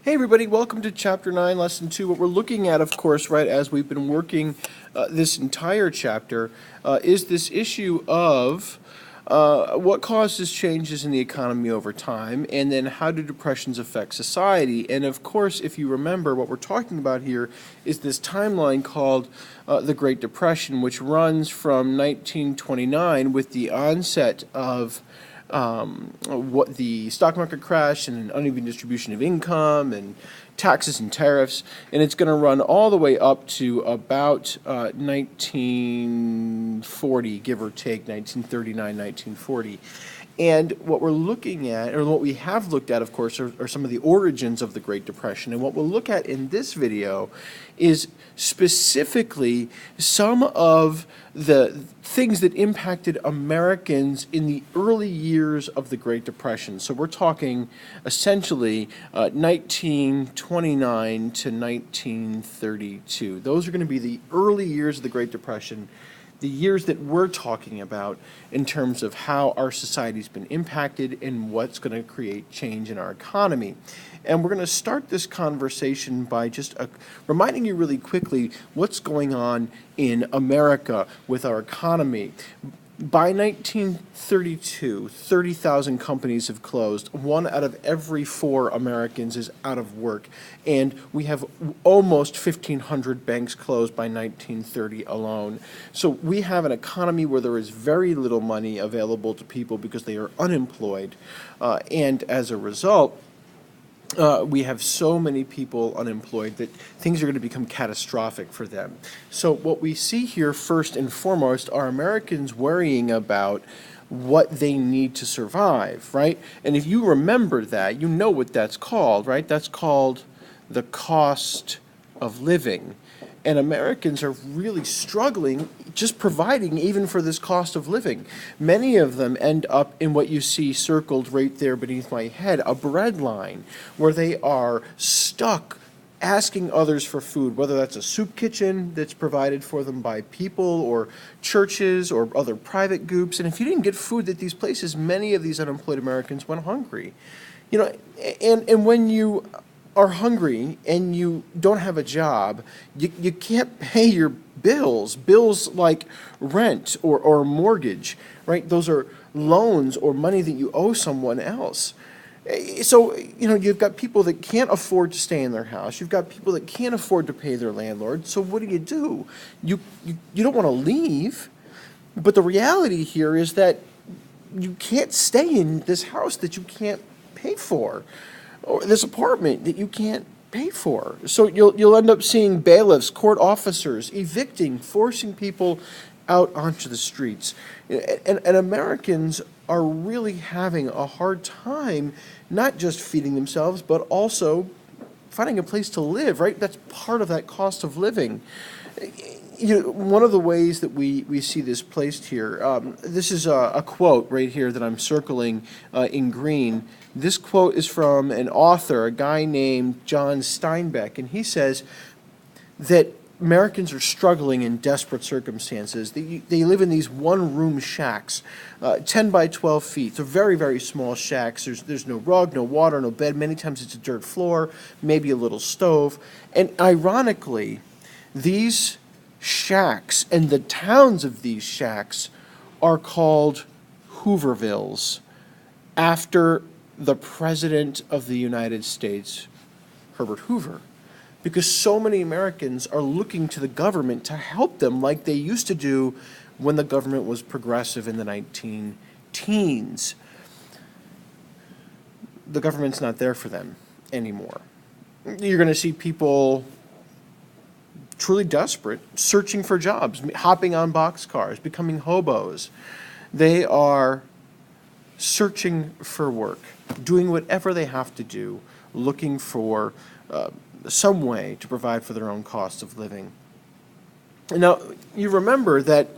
Hey everybody, welcome to Chapter 9, Lesson 2. What we're looking at, of course, right, as we've been working this entire chapter, is this issue of what causes changes in the economy over time, and then how do depressions affect society. And of course, if you remember, what we're talking about here is this timeline called the Great Depression, which runs from 1929 with the onset of what the stock market crash and an uneven distribution of income and taxes and tariffs, and it's going to run all the way up to about 1940, give or take, 1939, 1940. And what we're looking at, or what we have looked at, of course, are some of the origins of the Great Depression. And what we'll look at in this video is specifically some of the things that impacted Americans in the early years of the Great Depression. So we're talking essentially 1929 to 1932. Those are going to be the early years of the Great Depression, the years that we're talking about in terms of how our society's been impacted and what's going to create change in our economy. And we're going to start this conversation by just reminding you really quickly what's going on in America with our economy. By 1932, 30,000 companies have closed. 1 out of every 4 Americans is out of work. And we have almost 1,500 banks closed by 1930 alone. So we have an economy where there is very little money available to people because they are unemployed. And as a result, we have so many people unemployed that things are going to become catastrophic for them. So what we see here first and foremost are Americans worrying about what they need to survive, right? And if you remember that, you know what that's called, right? That's called the cost of living. And Americans are really struggling just providing even for this cost of living. Many of them end up in what you see circled right there beneath my head, a bread line, where they are stuck asking others for food, whether that's a soup kitchen that's provided for them by people or churches or other private groups. And if you didn't get food at these places, many of these unemployed Americans went hungry. You know, and when you are hungry and you don't have a job, you can't pay your bills like rent or mortgage, right? Those are loans or money that you owe someone else. So, you know, you've got people that can't afford to stay in their house. You've got people that can't afford to pay their landlord. So what do? You don't want to leave, but the reality here is that you can't stay in this house that you can't pay for, or this apartment that you can't pay for. So you'll end up seeing bailiffs, court officers evicting, forcing people out onto the streets. And Americans are really having a hard time not just feeding themselves, but also finding a place to live, right? That's part of that cost of living. You know, one of the ways that we see this placed here, this is a quote right here that I'm circling in green. This quote is from an author, a guy named John Steinbeck, and he says that Americans are struggling in desperate circumstances. They live in these one-room shacks, 10 by 12 feet. They're very, very small shacks. There's no rug, no water, no bed. Many times it's a dirt floor, maybe a little stove. And ironically, these shacks and the towns of these shacks are called Hoovervilles, after the President of the United States, Herbert Hoover, because so many Americans are looking to the government to help them like they used to do when the government was progressive in the 19-teens. The government's not there for them anymore. You're going to see people truly desperate, searching for jobs, hopping on boxcars, becoming hobos. They are searching for work, doing whatever they have to do, looking for some way to provide for their own cost of living. Now, you remember that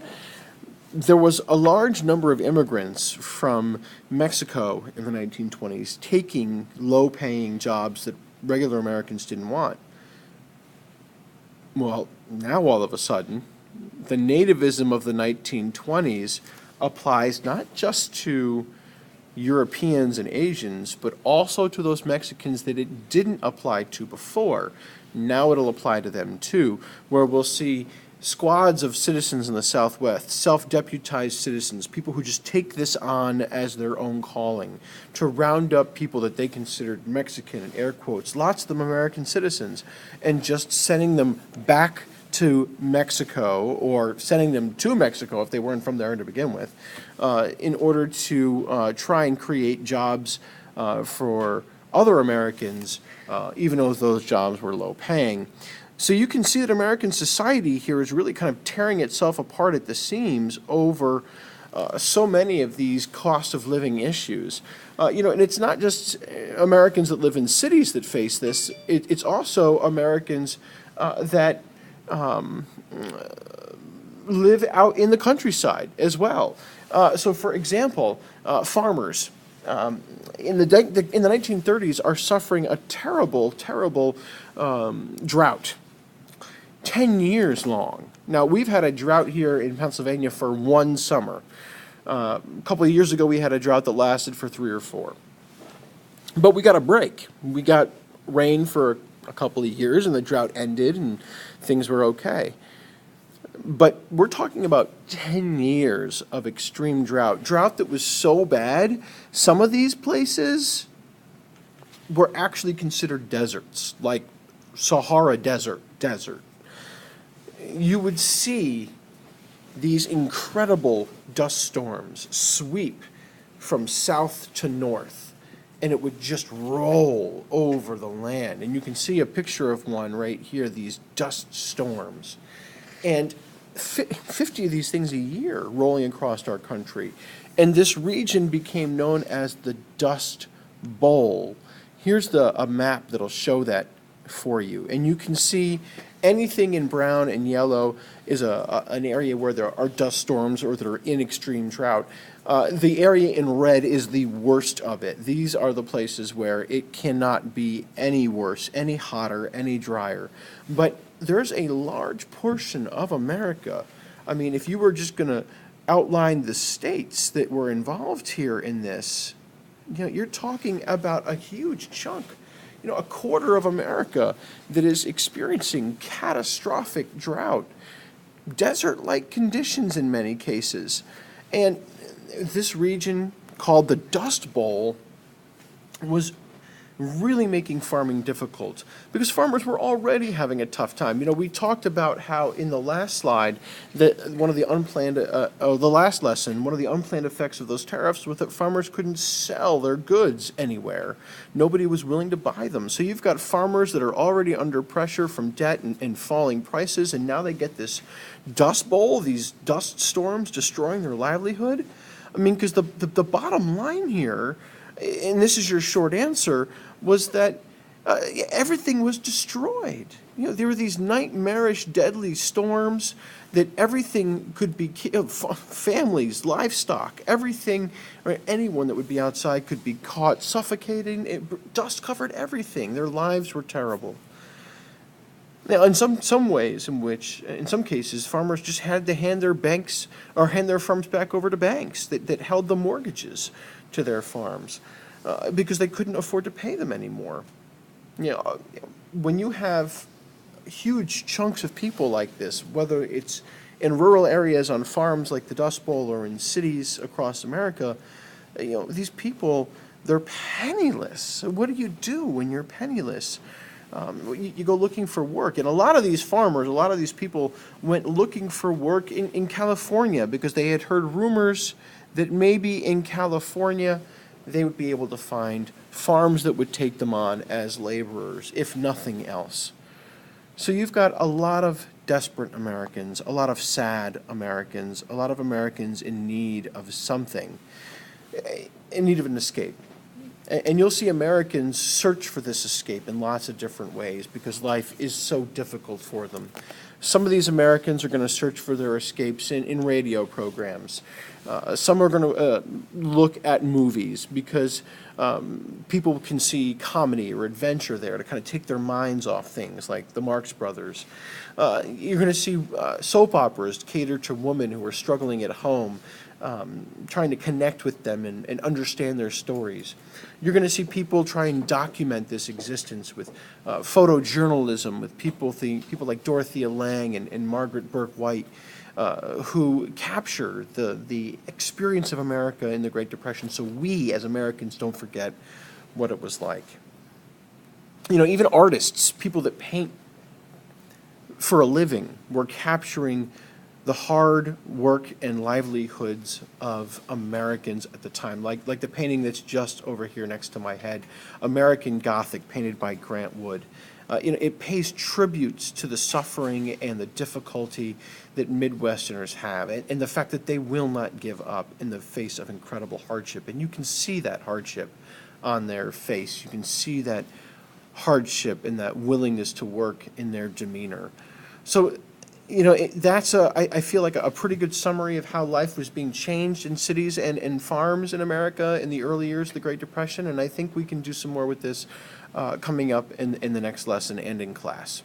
there was a large number of immigrants from Mexico in the 1920s taking low-paying jobs that regular Americans didn't want. Well, now all of a sudden, the nativism of the 1920s applies not just to Europeans and Asians, but also to those Mexicans that it didn't apply to before. Now it'll apply to them too, where we'll see squads of citizens in the Southwest, self-deputized citizens, people who just take this on as their own calling, to round up people that they considered Mexican, in air quotes, lots of them American citizens, and just sending them back to Mexico, or sending them to Mexico if they weren't from there to begin with, in order to try and create jobs for other Americans, even though those jobs were low paying. So you can see that American society here is really kind of tearing itself apart at the seams over so many of these cost of living issues. And it's not just Americans that live in cities that face this, it's also Americans that live out in the countryside as well. So for example, farmers in the 1930s are suffering a terrible, terrible drought. 10 years long. Now, we've had a drought here in Pennsylvania for one summer. A couple of years ago, we had a drought that lasted for 3 or 4. But we got a break. We got rain for a couple of years, and the drought ended, and things were okay. But we're talking about 10 years of extreme drought that was so bad, some of these places were actually considered deserts, like Sahara Desert. You would see these incredible dust storms sweep from south to north, and it would just roll over the land. And you can see a picture of one right here, these dust storms. And 50 of these things a year rolling across our country. And this region became known as the Dust Bowl. Here's a map that'll show that for you. And you can see anything in brown and yellow is an area where there are dust storms or that are in extreme drought. The area in red is the worst of it. These are the places where it cannot be any worse, any hotter, any drier. But there's a large portion of America. I mean, if you were just going to outline the states that were involved here in this, you're talking about a huge chunk. A quarter of America that is experiencing catastrophic drought, desert-like conditions in many cases. And this region, called the Dust Bowl, was really making farming difficult because farmers were already having a tough time. We talked about how in the last slide that one of the unplanned, the last lesson, one of the unplanned effects of those tariffs was that farmers couldn't sell their goods anywhere. Nobody was willing to buy them. So you've got farmers that are already under pressure from debt and falling prices, and now they get this dust bowl, these dust storms destroying their livelihood. I mean, because the bottom line here, and this is your short answer, was that everything was destroyed. There were these nightmarish, deadly storms that everything could be killed, families, livestock, everything, or anyone that would be outside could be caught suffocating. Dust covered everything. Their lives were terrible. Now, in some ways in some cases, farmers just had to hand their farms back over to banks that held the mortgages to their farms because they couldn't afford to pay them anymore. When you have huge chunks of people like this, whether it's in rural areas on farms like the Dust Bowl or in cities across America, these people, they're penniless. So what do you do when you're penniless? You go looking for work. And a lot of these farmers, a lot of these people went looking for work in California because they had heard rumors that maybe in California they would be able to find farms that would take them on as laborers, if nothing else. So you've got a lot of desperate Americans, a lot of sad Americans, a lot of Americans in need of something, in need of an escape. And you'll see Americans search for this escape in lots of different ways because life is so difficult for them. Some of these Americans are going to search for their escapes in radio programs. Some are going to look at movies because people can see comedy or adventure there to kind of take their minds off things like the Marx Brothers. You're going to see soap operas cater to women who are struggling at home trying to connect with them and understand their stories. You're going to see people try and document this existence with photojournalism, with people like Dorothea Lange and Margaret Burke White, who capture the experience of America in the Great Depression, so we as Americans don't forget what it was like. Even artists, people that paint for a living, were capturing the hard work and livelihoods of Americans at the time, like the painting that's just over here next to my head, American Gothic, painted by Grant Wood. It pays tributes to the suffering and the difficulty that Midwesterners have, and the fact that they will not give up in the face of incredible hardship. And you can see that hardship on their face. You can see that hardship and that willingness to work in their demeanor. So, that's I feel like a pretty good summary of how life was being changed in cities and farms in America in the early years of the Great Depression, and I think we can do some more with this coming up in the next lesson and in class.